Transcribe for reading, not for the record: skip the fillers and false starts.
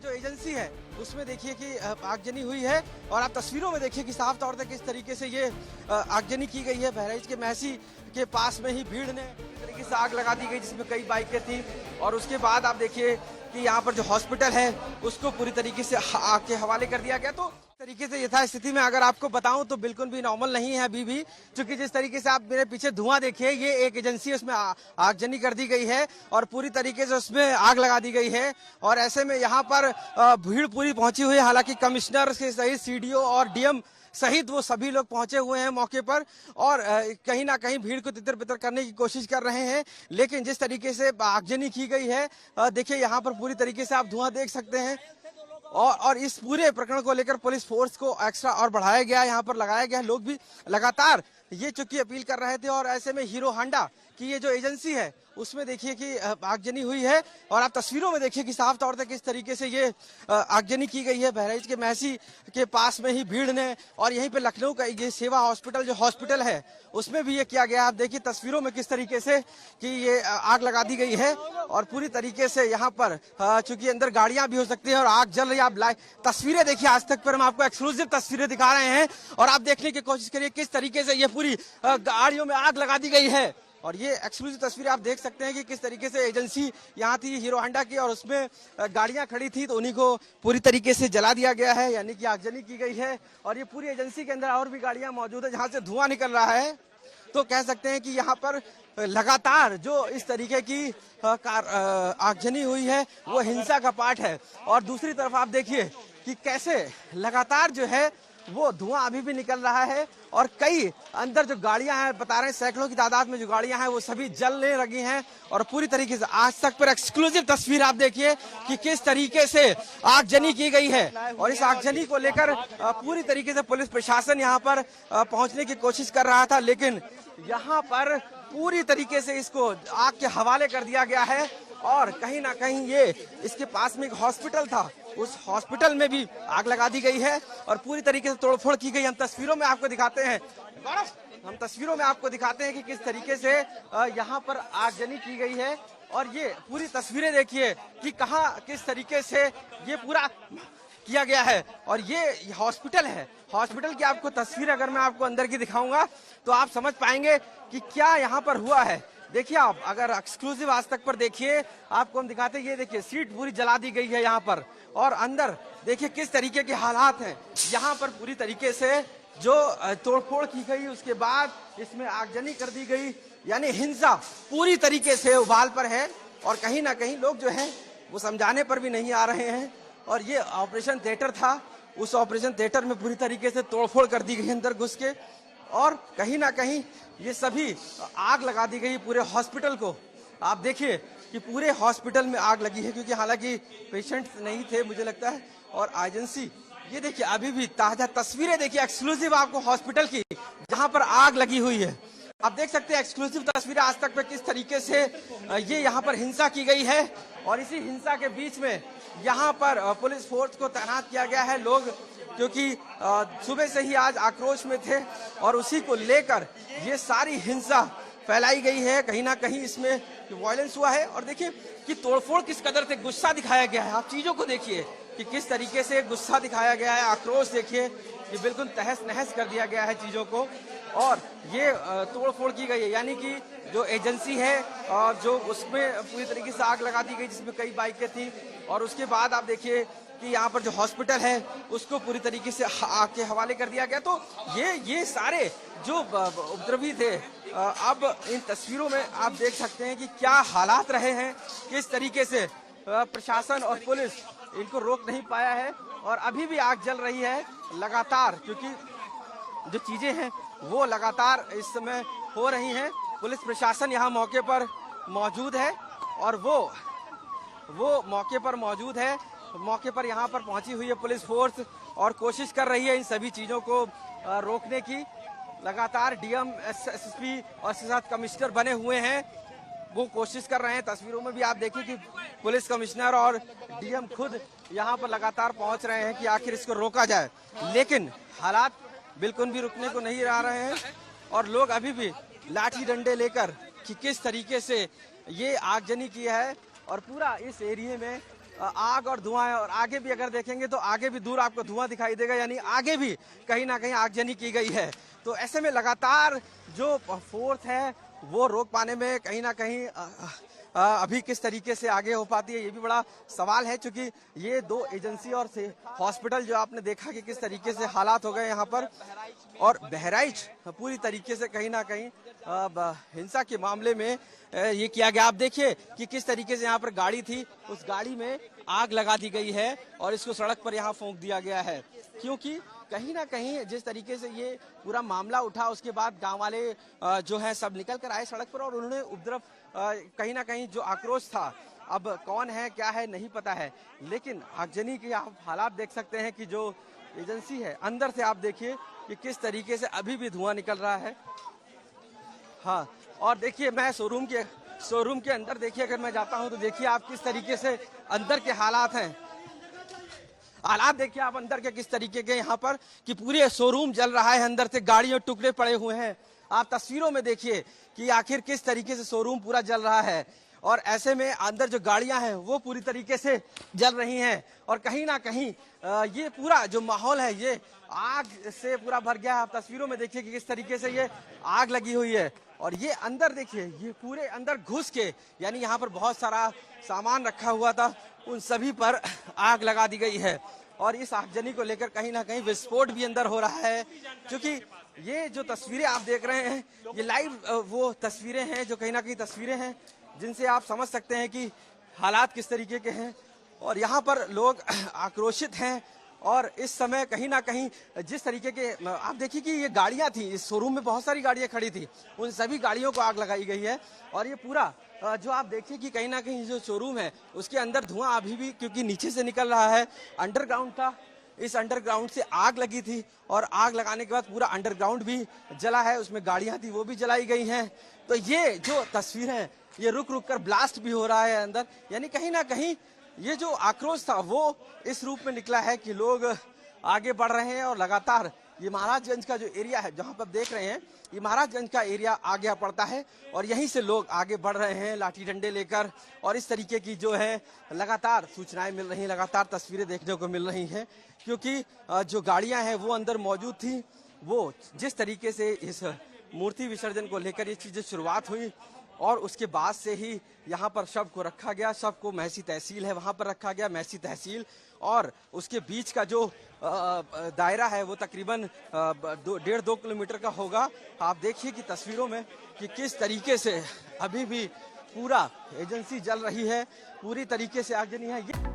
जो एजेंसी है उसमें देखिए कि आगजनी हुई है और आप तस्वीरों में देखिए कि साफ तौर पर किस तरीके से ये आगजनी की गई है। बहराइच के महसी के पास में ही भीड़ ने इस तरीके से आग लगा दी गई जिसमें कई बाइकें थी और उसके बाद आप देखिए कि यहाँ पर जो हॉस्पिटल है उसको पूरी तरीके से आग के हवाले कर दिया गया। तो तरीके से यथास्थिति में अगर आपको बताऊं तो बिल्कुल भी नॉर्मल नहीं है अभी भी, क्योंकि जिस तरीके से आप मेरे पीछे धुआं देखिए, ये एक एजेंसी उसमें आगजनी कर दी गई है और पूरी तरीके से उसमें आग लगा दी गई है। और ऐसे में यहाँ पर भीड़ पूरी पहुंची हुई है। हालांकि कमिश्नर से सहित सीडीओ और डीएम सहित वो सभी लोग पहुंचे हुए हैं मौके पर और कहीं ना कहीं भीड़ को तितर बितर करने की कोशिश कर रहे हैं। लेकिन जिस तरीके से आगजनी की गई है, देखिए यहाँ पर पूरी तरीके से आप धुआं देख सकते हैं और इस पूरे प्रकरण को लेकर पुलिस फोर्स को एक्स्ट्रा और बढ़ाया गया, यहाँ पर लगाया गया। लोग भी लगातार ये चुकी अपील कर रहे थे और ऐसे में हीरो होंडा की ये जो एजेंसी है उसमें देखिए कि आगजनी हुई है और आप तस्वीरों में देखिए कि साफ तौर पर किस तरीके से ये आगजनी की गई है। बहराइच के महसी के पास में ही भीड़ ने और यहीं पे लखनऊ का ये सेवा हॉस्पिटल जो हॉस्पिटल है उसमें भी ये किया गया। आप देखिए तस्वीरों में किस तरीके से कि ये आग लगा दी गई है और पूरी तरीके से यहाँ पर चूंकि अंदर गाड़ियां भी हो सकती है और आग जल रही है। आप लाइव तस्वीरें देखिए, आज तक पर हम आपको एक्सक्लूसिव तस्वीरें दिखा रहे हैं और आप देखने की कोशिश करिए किस तरीके से ये पूरी गाड़ियों में आग लगा दी गई है। और ये एक्सक्लूसिव तस्वीरें आप देख सकते हैं कि किस तरीके से एजेंसी यहाँ थी हीरो होंडा की और उसमें गाड़ियां खड़ी थी तो उन्हीं को पूरी तरीके से जला दिया गया है, यानी कि आगजनी की गई है। और ये पूरी एजेंसी के अंदर और भी गाड़ियां मौजूद है जहां से धुआं निकल रहा है। तो कह सकते हैं कि यहाँ पर लगातार जो इस तरीके की आगजनी हुई है वो हिंसा का पार्ट है। और दूसरी तरफ आप देखिए कि कैसे लगातार जो है वो धुआं अभी भी निकल रहा है और कई अंदर जो गाड़ियां हैं, बता रहे हैं सैकड़ों की तादाद में जो गाड़ियां हैं वो सभी जलने लगी हैं। और पूरी तरीके से आज तक पर एक्सक्लूसिव तस्वीर आप देखिए कि किस तरीके से आगजनी की गई है और इस आगजनी को लेकर पूरी तरीके से पुलिस प्रशासन यहाँ पर पहुंचने की कोशिश कर रहा था, लेकिन यहाँ पर पूरी तरीके से इसको आग के हवाले कर दिया गया है। और कहीं ना कहीं ये इसके पास में एक हॉस्पिटल था, उस हॉस्पिटल में भी आग लगा दी गई है और पूरी तरीके से तोड़फोड़ की गई। हम तस्वीरों में आपको दिखाते हैं कि किस तरीके से यहाँ पर आगजनी की गई है और ये पूरी तस्वीरें देखिए कि कहाँ किस तरीके से ये पूरा किया गया है। और ये हॉस्पिटल है, हॉस्पिटल की आपको तस्वीर अगर मैं आपको अंदर की दिखाऊंगा तो आप समझ पाएंगे कि क्या यहाँ पर हुआ है। देखिए आप अगर एक्सक्लूसिव आज तक पर देखिए, आपको हम दिखाते हैं, ये देखिए सीट पूरी जला दी गई है यहाँ पर और अंदर देखिए किस तरीके के हालात हैं। यहाँ पर पूरी तरीके से जो तोड़फोड़ की गई उसके बाद इसमें आगजनी कर दी गई, यानी हिंसा पूरी तरीके से उबाल पर है और कहीं ना कहीं लोग जो हैं वो समझाने पर भी नहीं आ रहे हैं। और ये ऑपरेशन थिएटर था, उस ऑपरेशन थिएटर में पूरी तरीके से तोड़फोड़ कर दी गई अंदर घुस के और कहीं ना कहीं ये सभी आग लगा दी गई पूरे हॉस्पिटल को। आप देखिए कि पूरे हॉस्पिटल में आग लगी है, क्योंकि हालांकि पेशेंट्स नहीं थे मुझे लगता है। और एजेंसी ये देखिए अभी भी ताजा तस्वीरें देखिए एक्सक्लूसिव आपको हॉस्पिटल की जहां पर आग लगी हुई है। आप देख सकते हैं एक्सक्लूसिव तस्वीरें आज तक पे किस तरीके से ये यहाँ पर हिंसा की गई है और इसी हिंसा के बीच में यहाँ पर पुलिस फोर्स को तैनात किया गया है। लोग क्योंकि सुबह से ही आज आक्रोश में थे और उसी को लेकर ये सारी हिंसा फैलाई गई है। कहीं ना कहीं इसमें वायलेंस हुआ है और देखिए कि तोड़फोड़ किस कदर से गुस्सा दिखाया गया है। आप चीजों को देखिए कि किस तरीके से गुस्सा दिखाया गया है, आक्रोश देखिए कि बिल्कुल तहस नहस कर दिया गया है चीजों को और ये तोड़फोड़ की गई है, यानी कि जो एजेंसी है और जो उसमें पूरी तरीके से आग लगा दी गई जिसमें कई बाइकें थी। और उसके बाद आप देखिए कि यहाँ पर जो हॉस्पिटल है उसको पूरी तरीके से आग के हवाले कर दिया गया। तो ये सारे जो उपद्रवी थे, अब इन तस्वीरों में आप देख सकते हैं कि क्या हालात रहे हैं, किस तरीके से प्रशासन और पुलिस इनको रोक नहीं पाया है और अभी भी आग जल रही है लगातार, क्योंकि जो चीजें हैं वो लगातार इस समय हो रही हैं। पुलिस प्रशासन यहाँ मौके पर मौजूद है और वो मौके पर मौजूद है, मौके पर यहाँ पर पहुंची हुई है पुलिस फोर्स और कोशिश कर रही है इन सभी चीजों को रोकने की। लगातार डीएम, एसएसपी और इसके साथ कमिश्नर बने हुए हैं, वो कोशिश कर रहे हैं। तस्वीरों में भी आप देखिए कि पुलिस कमिश्नर और डीएम खुद यहाँ पर लगातार पहुंच रहे हैं कि आखिर इसको रोका जाए, लेकिन हालात बिल्कुल भी रुकने को नहीं आ रहे हैं और लोग अभी भी लाठी डंडे लेकर कि किस तरीके से ये आगजनी की है और पूरा इस एरिया में आग और धुआं है। और आगे भी अगर देखेंगे तो आगे भी दूर आपको धुआं दिखाई देगा, यानी आगे भी कहीं ना कहीं आगजनी की गई है। तो ऐसे में लगातार जो फोर्स है वो रोक पाने में कहीं ना कहीं अभी किस तरीके से आगे हो पाती है, ये भी बड़ा सवाल है। क्योंकि ये दो एजेंसी और हॉस्पिटल जो आपने देखा कि किस तरीके से हालात हो गए यहाँ पर, और बहराइच पूरी तरीके से कहीं ना कहीं हिंसा के मामले में ये किया गया। आप देखिए कि किस तरीके से यहाँ पर गाड़ी थी, उस गाड़ी में आग लगा दी गई है और इसको सड़क पर यहाँ फूंक दिया गया है। क्योंकि कहीं ना कहीं जिस तरीके से ये पूरा मामला उठा, उसके बाद गांव वाले जो है सब निकल कर आए सड़क पर और उन्होंने उपद्रव, कहीं ना कहीं जो आक्रोश था, अब कौन है क्या है नहीं पता है, लेकिन आगजनी के आप हालात देख सकते हैं कि जो एजेंसी है अंदर से आप देखिए कि किस तरीके से अभी भी धुआं निकल रहा है। हाँ, और देखिए मैं शोरूम के अंदर देखिए अगर मैं जाता हूं तो देखिए आप किस तरीके से अंदर के हालात हैं। हालात देखिए आप अंदर के किस तरीके के यहाँ पर कि पूरे शोरूम जल रहा है, अंदर से गाड़ियों टुकड़े पड़े हुए हैं। आप तस्वीरों में देखिए कि आखिर किस तरीके से शोरूम पूरा जल रहा है और ऐसे में अंदर जो गाड़ियां हैं वो पूरी तरीके से जल रही हैं और कहीं ना कहीं ये पूरा जो माहौल है ये आग से पूरा भर गया है। आप तस्वीरों में देखिए कि किस तरीके से ये आग लगी हुई है और ये अंदर देखिए ये पूरे अंदर घुस के, यानी यहाँ पर बहुत सारा सामान रखा हुआ था, उन सभी पर आग लगा दी गई है। और इस आगजनी को लेकर कहीं ना कहीं विस्फोट भी अंदर हो रहा है, क्योंकि ये जो तस्वीरें आप देख रहे हैं ये लाइव वो तस्वीरें हैं जो कहीं ना कहीं तस्वीरें हैं जिनसे आप समझ सकते हैं कि हालात किस तरीके के हैं। और यहाँ पर लोग आक्रोशित हैं और इस समय कहीं ना कहीं जिस तरीके के आप देखिए कि ये गाड़ियां थी, इस शोरूम में बहुत सारी गाड़ियां खड़ी थी, उन सभी गाड़ियों को आग लगाई गई है। और ये पूरा जो आप देखिए कि कहीं ना कहीं जो शोरूम है उसके अंदर धुआं अभी भी, क्योंकि नीचे से निकल रहा है, अंडरग्राउंड था, इस अंडरग्राउंड से आग लगी थी और आग लगाने के बाद पूरा अंडरग्राउंड भी जला है, उसमें गाड़ियां थी वो भी जलाई गई हैं। तो ये जो तस्वीर है ये रुक रुक कर ब्लास्ट भी हो रहा है अंदर, यानी कहीं ना कहीं ये जो आक्रोश था वो इस रूप में निकला है कि लोग आगे बढ़ रहे हैं। और लगातार ये महाराजगंज का जो एरिया है जहां पर देख रहे हैं, ये महाराजगंज का एरिया आगे पड़ता है और यहीं से लोग आगे बढ़ रहे हैं लाठी डंडे लेकर। और इस तरीके की जो है लगातार सूचनाएं मिल रही हैं, लगातार तस्वीरें देखने को मिल रही हैं, क्योंकि जो गाड़ियां हैं वो अंदर मौजूद थी। वो जिस तरीके से इस मूर्ति विसर्जन को लेकर ये चीजें शुरुआत हुई और उसके बाद से ही यहाँ पर शव को रखा गया, शव को महसी तहसील है वहाँ पर रखा गया, महसी तहसील, और उसके बीच का जो दायरा है वो तकरीबन 1.5-2 किलोमीटर का होगा। आप देखिए कि तस्वीरों में कि किस तरीके से अभी भी पूरा एजेंसी जल रही है, पूरी तरीके से आगजनी है।